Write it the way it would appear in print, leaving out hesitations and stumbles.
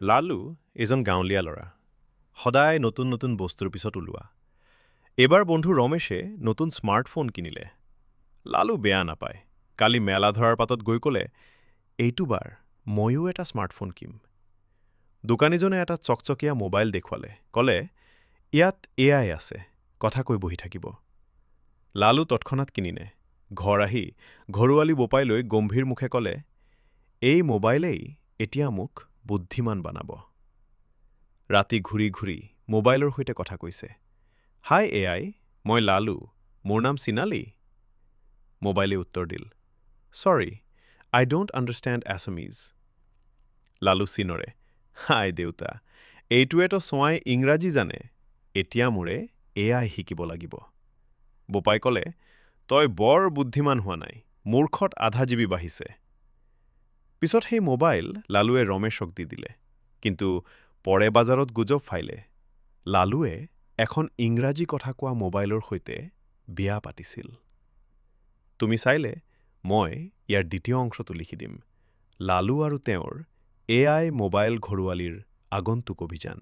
লালু এজন গাঁৱলীয়া ল'ৰা সদায় নতুন নতুন বস্তুৰ পিছত ওলোৱা এইবাৰ বন্ধু ৰমেশে নতুন স্মাৰ্টফোন কিনিলে লালু বেয়া নাপায় কালি মেলা ধৰাৰ পাতত গৈ ক'লে এইটো বাৰ ময়ো এটা স্মাৰ্টফোন কিম দোকানীজনে এটা চকচকীয়া মোবাইল দেখুৱালে ক'লে ইয়াত এআই আছে কথা কৈ বহি থাকিব লালু তৎক্ষণাৎ কিনিলে ঘৰ আহি ঘৰুৱালী বোপাই লৈ গম্ভীৰ মুখে ক'লে এই মোবাইলেই এতিয়া মোক বুদ্ধিমান বনাব ৰাতি ঘূৰি ঘূৰি মোবাইলৰ সৈতে কথা কৈছে হাই এআই মই লালু মোৰ নাম চিনালি মোবাইলে উত্তৰ দিল ছৰি আই ডোণ্ট আণ্ডাৰষ্টেণ্ড এছামিজ লালু চিনৰে হাই দেউতা এইটোৱেতো চোৱাই ইংৰাজী জানে এতিয়া মোৰে এআই শিকিব লাগিব বোপাই ক'লে তই বৰ বুদ্ধিমান হোৱা নাই মূৰ্খত আধা জীৱী বাঢ়িছে পিছত সেই মোবাইল লালুৱে ৰমেশক দি দিলে কিন্তু পৰে বাজাৰত গুজব ফাইলে লালুৱে এখন ইংৰাজী কথা কোৱা মোবাইলৰ সৈতে বিয়া পাতিছিল তুমি চাইলে মই ইয়াৰ দ্বিতীয় অংশটো লিখি দিম লালু আৰু তেওঁৰ এআই মোবাইল ঘৰুৱালীৰ আগন্তুক অভিযান